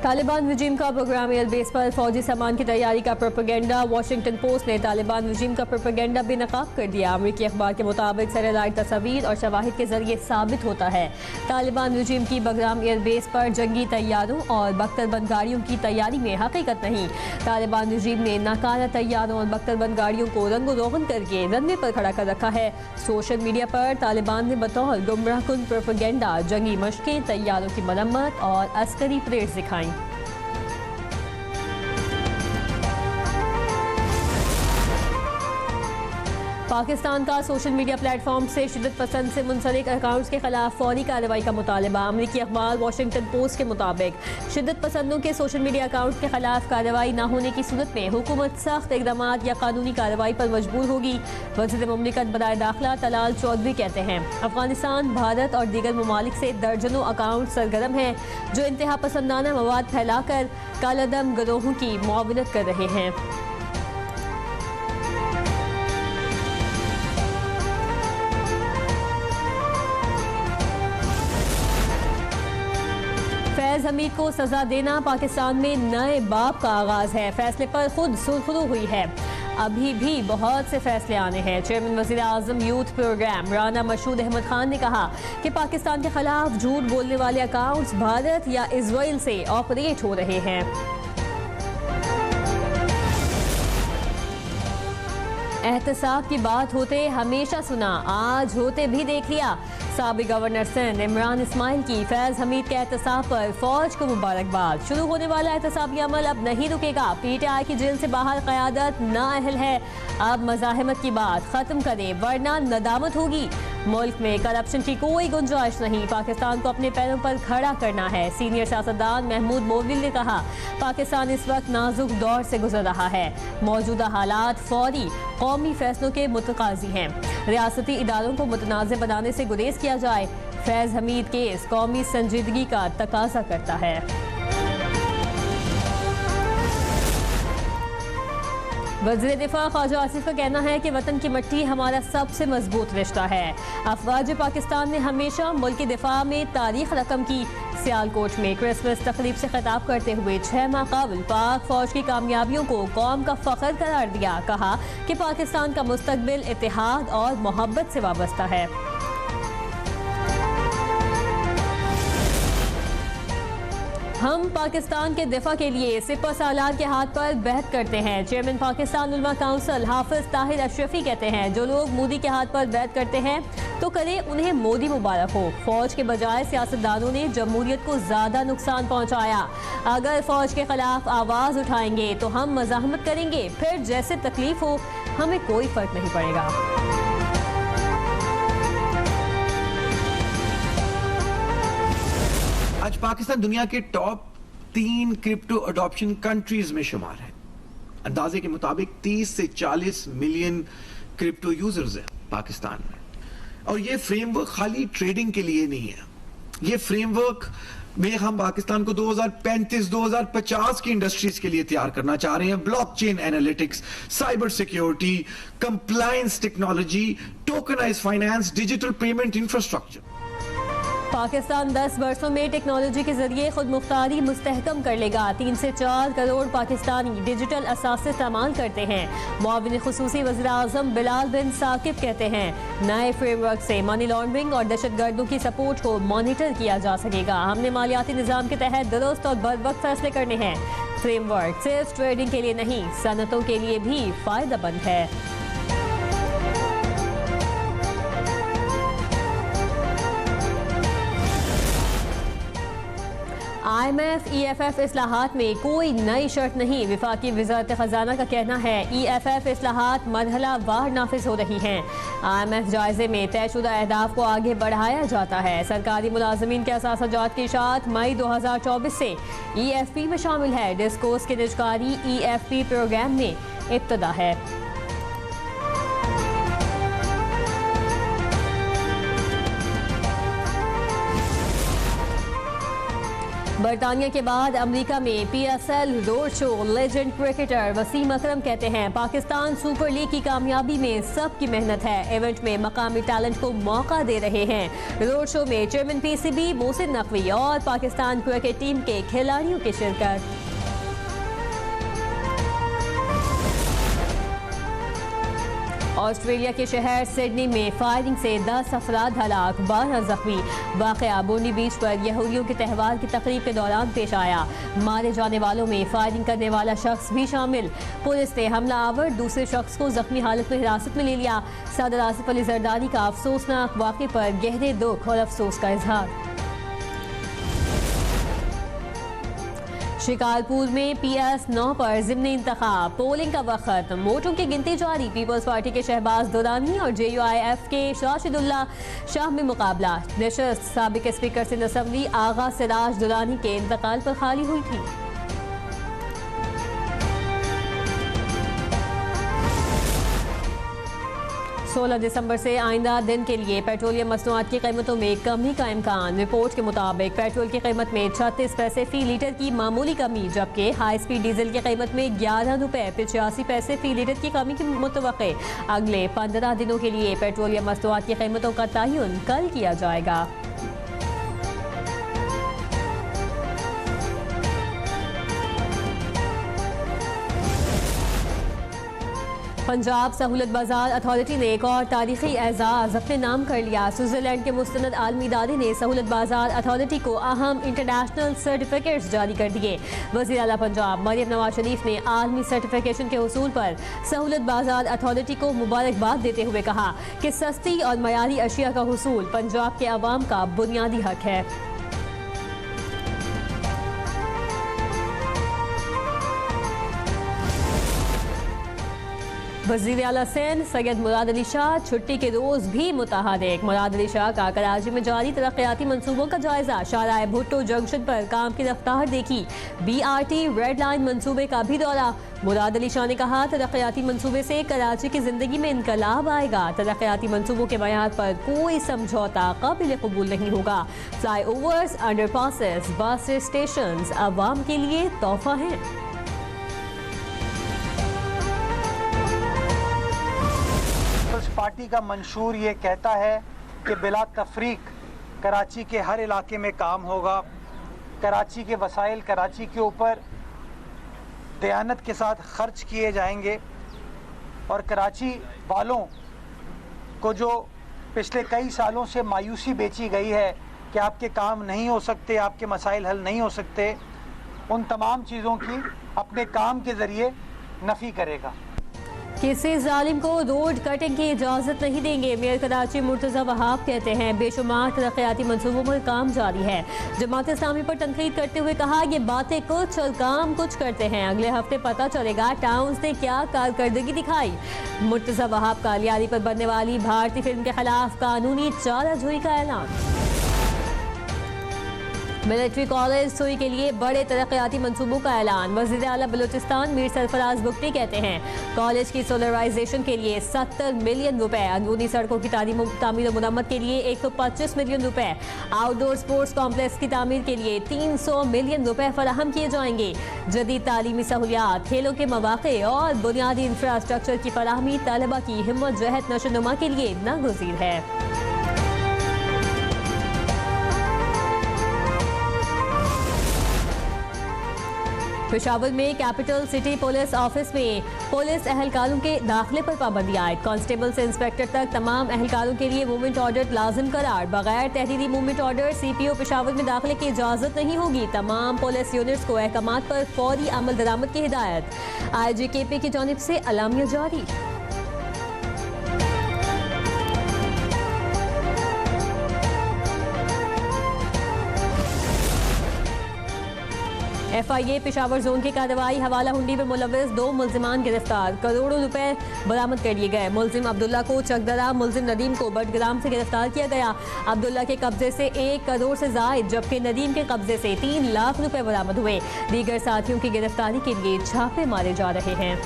तालिबान रजीम का प्रोग्रामियल बेस पर फौजी सामान की तैयारी का प्रोपेगेंडा। वाशिंगटन पोस्ट ने तालिबान रजीम का प्रोपेगेंडा बेनकाब कर दिया। अमरीकी अखबार के मुताबिक सरदारी तस्वीर और शवाहिद के जरिए साबित होता है तालिबान रजीम की बगराम एयर बेस पर जंगी तैयारों और बख्तरबंद गाड़ियों की तैयारी में हकीकत नहीं। तालिबान रजीम ने नाकारा तैयारों और बख्तरबंद गाड़ियों को रंगो रोगन करके रनवे पर खड़ा कर रखा है। सोशल मीडिया पर तालिबान ने बतौर गुमराहकुन प्रोपेगेंडा जंगी मशकें, तैयारों की मरम्मत और अस्करी परेड दिखाई। पाकिस्तान का सोशल मीडिया प्लेटफॉर्म से शिद्दत पसंद से मुंसलिक अकाउंट्स के खिलाफ फौरी कार्रवाई का मुतालबा। अमरीकी अखबार वाशिंगटन पोस्ट के मुताबिक शिद्दत पसंदों के सोशल मीडिया अकाउंट्स के खिलाफ कार्रवाई न होने की सूरत में हुकूमत सख्त इकदाम या कानूनी कार्रवाई पर मजबूर होगी। वज़ीर मुमलिकत बराए दाखिला तलाल चौधरी कहते हैं अफगानिस्तान, भारत और दीगर ममालिक से दर्जनों अकाउंट सरगर्म हैं जो इंतहा पसंदाना मवाद फैलाकर कालादम गिरोहों की मुआवनत कर रहे हैं। फैज़ हमीद को सजा देना पाकिस्तान में नए बाब का आगाज है। फैसले पर खुद सुरखरू हुई है। अभी भी बहुत से फैसले आने हैं। चेयरमैन वज़ीर आज़म यूथ प्रोग्राम राना मशहूद अहमद खान ने कहा कि पाकिस्तान के खिलाफ झूठ बोलने वाले अकाउंट्स भारत या इजराइल से ऑपरेट हो रहे हैं। एहतसाब की बात होते हमेशा सुना, आज होते भी देख लिया। साबिक गवर्नर सिंध इमरान इस्माइल की फैज़ हमीद के एहतसाब पर फौज को मुबारकबाद। शुरू होने वाला एहतसाबी अमल अब नहीं रुकेगा। PTI की जेल से बाहर क़यादत नाअहल है। अब मज़ाहमत की बात ख़त्म करें वरना नदामत होगी। मुल्क में करप्शन की कोई गुंजाइश नहीं। पाकिस्तान को अपने पैरों पर खड़ा करना है। सीनियर सियासतदान महमूद मोविल ने कहा पाकिस्तान इस वक्त नाजुक दौर से गुजर रहा है। मौजूदा हालात फौरी कौमी फैसलों के मुतकाजी हैं। रियासती इदारों को मुतनाज़ बनाने से गुरेज किया जाए। फैज़ हमीद केस कौमी संजीदगी का तकाजा करता है। वज़ीर दिफा ख्वाजा आसिफ का कहना है कि वतन की मिट्टी हमारा सबसे मजबूत रिश्ता है। अफवाज पाकिस्तान ने हमेशा मुल्क के दिफा में तारीख रकम की। सियालकोट में क्रिसमस तकरीब से खिताब करते हुए 6 माह कबल पाक फौज की कामयाबियों को कौम का फ़ख्र करार दिया। कहा कि पाकिस्तान का मुस्तकबिल इत्तेहाद और मोहब्बत से वाबस्ता है। हम पाकिस्तान के दिफा के लिए सिपह सालार के हाथ पर बेहद करते हैं। चेयरमैन पाकिस्तान उलमा काउंसिल हाफिज ताहिर अशरफी कहते हैं जो लोग मोदी के हाथ पर बेहद करते हैं तो करें उन्हें मोदी मुबारक हो। फौज के बजाय सियासतदानों ने जमहूरियत को ज्यादा नुकसान पहुंचाया। अगर फौज के खिलाफ आवाज उठाएंगे तो हम मज़ाहमत करेंगे, फिर जैसे तकलीफ हो हमें कोई फर्क नहीं पड़ेगा। आज पाकिस्तान दुनिया के टॉप 3 क्रिप्टो अडॉप्शन कंट्रीज में शुमार है। अंदाजे के मुताबिक 30 से 40 मिलियन क्रिप्टो यूजर्स हैं पाकिस्तान में। और ये फ्रेमवर्क खाली ट्रेडिंग के लिए नहीं है। ये फ्रेमवर्क में हम पाकिस्तान को 2035-2050 की इंडस्ट्रीज के लिए तैयार करना चाह रहे हैं। Blockchain analytics, cyber security, compliance technology, tokenise finance, digital payment infrastructure. Pakistan 10 वर्षों में टेक्नोलॉजी के जरिए खुद मुख्तारी मुस्तहकम कर लेगा। 3 से 4 करोड़ पाकिस्तानी डिजिटल असासे इस्तेमाल करते हैं। मुआविन खुसूसी वज़ीर आज़म बिलाल बिन साकिब कहते हैं नए फ्रेमवर्क से मनी लॉन्ड्रिंग और दहशतगर्दों की सपोर्ट को मॉनिटर किया जा सकेगा। हमने मालियाती निज़ाम के तहत दुरुस्त और बरवक्त फैसले करने हैं। फ्रेमवर्क सिर्फ ट्रेडिंग के लिए नहीं, सनतों के लिए भी फायदेमंद है। IMF EFF इस्लाहात में कोई नई शर्त नहीं। विफाकी वज़ारत ख़जाना का कहना है EFF इस्लाहात मरहला वार नाफिज हो रही हैं। IMF जायजे में तयशुदा अहदाफ को आगे बढ़ाया जाता है। सरकारी मुलाजमीन के असासाजात की इशाअत मई 2024 से EFP में शामिल है। डिस्कोर्स की निजकारी EFP प्रोग्राम में इब्तदा है। बरतानिया के बाद अमेरिका में PSL road show. Legend cricketer Wasim Akram कहते हैं पाकिस्तान सुपर लीग की कामयाबी में सबकी मेहनत है। इवेंट में मकामी टैलेंट को मौका दे रहे हैं। रोड शो में चेयरमैन PCB मोहसिन नकवी और पाकिस्तान क्रिकेट टीम के खिलाड़ियों की शिरकत। ऑस्ट्रेलिया के शहर सिडनी में फायरिंग से 10 अफराद हलाक, 12 जख्मी। वाकया बोंडी बीच पर यहूदियों के त्यौहार की तकरीब के दौरान पेश आया। मारे जाने वालों में फायरिंग करने वाला शख्स भी शामिल। पुलिस ने हमला आवर दूसरे शख्स को जख्मी हालत में हिरासत में ले लिया। सदर आसिफ अली जरदारी का अफसोसनाक वाक़े पर गहरे दुख और अफसोस का इजहार। शिकारपुर में PS9 पर ज़िमनी इंतखाब, पोलिंग का वक्त, वोटों की गिनती जारी। पीपल्स पार्टी के शहबाज दुरानी और JUIF के राशिदुल्ला शाह में मुकाबला। नशस्त साबिक स्पीकर सिंध असेंबली आगा सिराज दुरानी के इंतकाल पर खाली हुई थी। 16 दिसंबर से आइंदा दिन के लिए पेट्रोलियम मसनूआत की कीमतों में कमी का इम्कान। रिपोर्ट के मुताबिक पेट्रोल की कीमत में 36 पैसे फी लीटर की मामूली कमी, जबकि हाई स्पीड डीजल की कीमत में 11 रुपये 85 पैसे फी लीटर की कमी की मुतवक्के। अगले 15 दिनों के लिए पेट्रोलियम मसनूआत की कीमतों का तयन कल किया जाएगा। पंजाब सहूलत बाजार अथॉरिटी ने एक और तारीखी एजाज अपने नाम कर लिया। स्विट्जरलैंड के मुस्तनद आलमी इदारे ने सहूलत बाजार अथॉरिटी को अहम इंटरनेशनल सर्टिफिकेट्स जारी कर दिए। वज़ीर आला पंजाब मरियम नवाज शरीफ ने आलमी सर्टिफिकेशन के उसूल पर सहूलत बाजार अथॉरिटी को मुबारकबाद देते हुए कहा कि सस्ती और मयारी अशिया का हुसूल पंजाब के अवाम का बुनियादी हक है। वज़ीर आला सिंध सैयद मुराद अली शाह छुट्टी के रोज भी मुतहरिक। मुराद अली शाह का कराची में जारी तरक्याती मंसूबों का जायजा। शाहराह भुट्टो जंक्शन पर काम की रफ्तार देखी। BRT रेड लाइन मंसूबे का भी दौरा। मुराद अली शाह ने कहा तरक्याती मंसूबे से कराची की जिंदगी में इनकलाब आएगा। तरक्याती मंसूबों के मयार पर कोई समझौता काबिल कबूल नहीं होगा। Fly overs, underpasses, bus station अवाम के लिए तोहफा हैं। पार्टी का मंशूर ये कहता है कि बिला तफरीक कराची के हर इलाके में काम होगा। कराची के वसाइल कराची के ऊपर दयानत के साथ खर्च किए जाएंगे और कराची वालों को जो पिछले कई सालों से मायूसी बेची गई है कि आपके काम नहीं हो सकते, आपके मसाइल हल नहीं हो सकते, उन तमाम चीज़ों की अपने काम के ज़रिए नफ़ी करेगा। किसी जालिम को रोड कटिंग की इजाज़त नहीं देंगे। मेयर कराची मुर्तज़ा वहाब कहते हैं बेशुमार तरक्याती मंसूबों पर काम जारी है। जमात इस्लामी पर तनकीद करते हुए कहा ये बातें कुछ और काम कुछ करते हैं। अगले हफ्ते पता चलेगा टाउन्स ने क्या कारकर्दगी दिखाई। मुर्तज़ा वहाब का लियारी पर बनने वाली भारतीय फिल्म के खिलाफ कानूनी चाराजोई का ऐलान। मिलिट्री कॉलेज सोई के लिए बड़े तरक्याती मंसूबों का ऐलान। वज़ीर आला बलूचिस्तान मीर सरफराज बुगटी कहते हैं कॉलेज की सोलराइजेशन के लिए 70 मिलियन रुपए, अंदरूनी सड़कों की तामीर और मुरम्मत के लिए 125 मिलियन रुपए, आउटडोर स्पोर्ट्स कॉम्प्लेक्स की तामीर के लिए 300 मिलियन रुपए फराहम किए जाएंगे। जदीद तालीमी सहूलियात, खेलों के मौक़े और बुनियादी इंफ्रास्ट्रक्चर की फराहमी तलबा की हिम्मत जहत नशोनुमा के लिए नागुज़ीर है। पेशावर में कैपिटल सिटी पुलिस ऑफिस में पुलिस एहलकारों के दाखिले पर पाबंदी आयद। कांस्टेबल से इंस्पेक्टर तक तमाम एहलकारों के लिए मूवमेंट ऑर्डर लाजिम करार। बगैर तहरीरी मूवमेंट ऑर्डर CPO पेशावर में दाखिले की इजाजत नहीं होगी। तमाम पुलिस यूनिट्स को अहकामात पर फौरी अमल दरामद की हिदायत। IGKP की जानिब से अलामिया जारी। FIA पेशावर जोन की कार्रवाई। हवाला हुंडी में मुलविस 2 मुल्जिमान गिरफ्तार। करोड़ों रुपए बरामद कर लिए गए। मुल्जिम अब्दुल्ला को चकदरा, मुल्जिम नदीम को बडग्राम से गिरफ्तार किया गया। अब्दुल्ला के कब्जे से 1 करोड़ से जायद, जबकि नदीम के कब्जे से 3 लाख रुपए बरामद हुए। दीगर साथियों की गिरफ्तारी के लिए छापे मारे जा रहे हैं।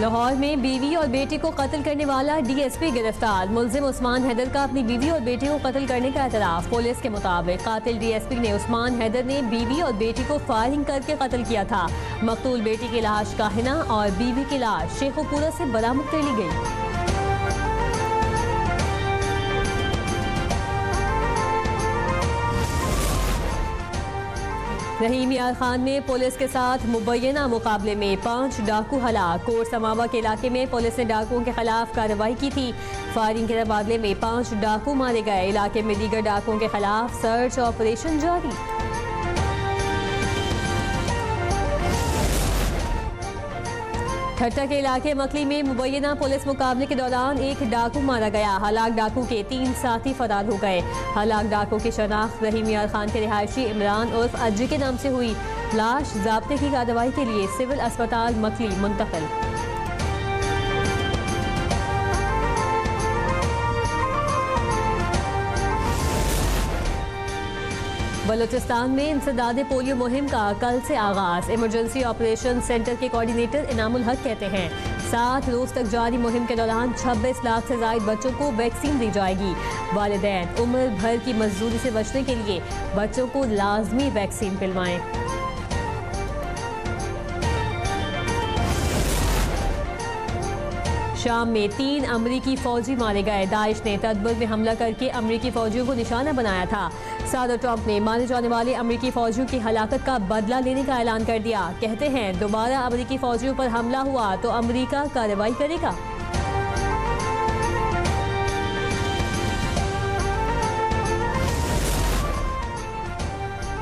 लाहौर में बीवी और बेटी को कत्ल करने वाला डीएसपी गिरफ्तार। मुलजिम उस्मान हैदर का अपनी बीवी और बेटी को कत्ल करने का एतराफ। पुलिस के मुताबिक कातिल डीएसपी ने उस्मान हैदर ने बीवी और बेटी को फायरिंग करके कत्ल किया था। मकतूल बेटी की लाश काहिना और बीवी की लाश शेखोपुरा से बरामद कर ली गई। रहीम यार खान में पुलिस के साथ मुबैना मुकाबले में 5 डाकू हलाक। कोट समावा के इलाके में पुलिस ने डाकुओं के खिलाफ कार्रवाई की थी। फायरिंग के तबादले में 5 डाकू मारे गए। इलाके में दीगर डाकुओं के खिलाफ सर्च ऑपरेशन जारी। ठट्टा के इलाके मकली में मुबैना पुलिस मुकाबले के दौरान एक डाकू मारा गया। हलाक डाकू के 3 साथी फरार हो गए। हलाक डाकू की शनाख्त रहीम यार खान के रिहायशी इमरान उर्फ अज्जी के नाम से हुई। लाश ज़ाब्ते की कार्रवाई के लिए सिविल अस्पताल मकली मुंतकिल। बलूचिस्तान में इंसदाद पोलियो मुहिम का कल से आगाज। इमरजेंसी ऑपरेशन सेंटर के कोऑर्डिनेटर इनामुल हक कहते हैं 7 रोज तक जारी मुहिम के दौरान 26 लाख से ज्यादा बच्चों को वैक्सीन दी जाएगी। वालिदैन उम्र भर की मजदूरी से बचने के लिए बच्चों को लाजमी वैक्सीन पिलवाएं। शाम में 3 अमरीकी फौजी मारे गए। दाइश ने तदबिर में हमला करके अमरीकी फौजियों को निशाना बनाया था। सदर ट्रंप ने मारे जाने वाले अमरीकी फौजियों की हलाकत का बदला लेने का ऐलान कर दिया। कहते हैं दोबारा अमरीकी फौजियों पर हमला हुआ तो अमरीका कार्रवाई करेगा।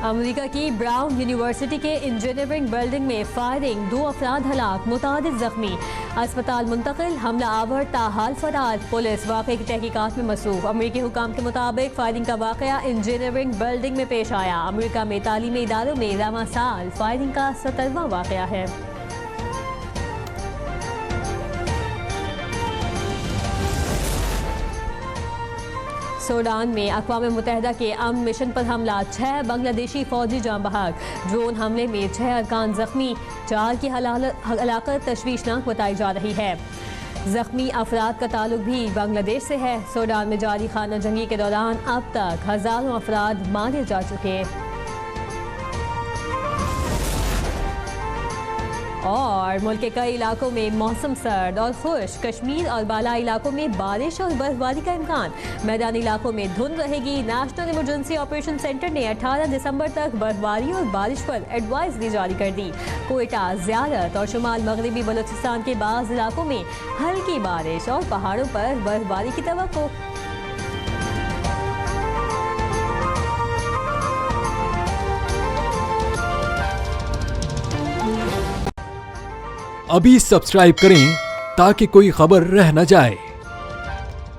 अमेरिका की ब्राउन यूनिवर्सिटी के इंजीनियरिंग बिल्डिंग में फायरिंग, 2 अफराद हलाक, मुतादिद जख्मी। अस्पताल मुंतकिल, हमला आवर ताहाल फरार। पुलिस वाक़े की तहकीकात में मसरूफ। अमेरिकी हुकाम के मुताबिक फायरिंग का वाक़या इंजीनियरिंग बिल्डिंग में पेश आया। अमेरिका में तालीमी इदारों में रवां साल फायरिंग का 17वां वाक़या है। सूडान में अक़वाम मुत्तहिदा के अमन मिशन पर हमला, 6 बांग्लादेशी फौजी जाँ बहक। ड्रोन हमले में 6 अरकान जख्मी। 4 की हलाकत तशवीशनाक बताई जा रही है। जख्मी अफराद का ताल्लुक भी बांग्लादेश से है। सूडान में जारी खाना जंगी के दौरान अब तक हज़ारों अफराद मारे जा चुके। और मुल्क के कई इलाकों में मौसम सर्द और खुश। कश्मीर और बालाई इलाकों में बारिश और बर्फबारी का इम्कान। मैदानी इलाकों में धुंध रहेगी। नेशनल इमरजेंसी ऑपरेशन सेंटर ने 18 दिसंबर तक बर्फबारी और बारिश पर एडवाइजरी जारी कर दी। कोयटा, ज़ियारत और शुमाल मगरबी बलूचिस्तान के बाज़ इलाकों में हल्की बारिश और पहाड़ों पर बर्फबारी की तवक्को। अभी सब्सक्राइब करें ताकि कोई खबर रह न जाए।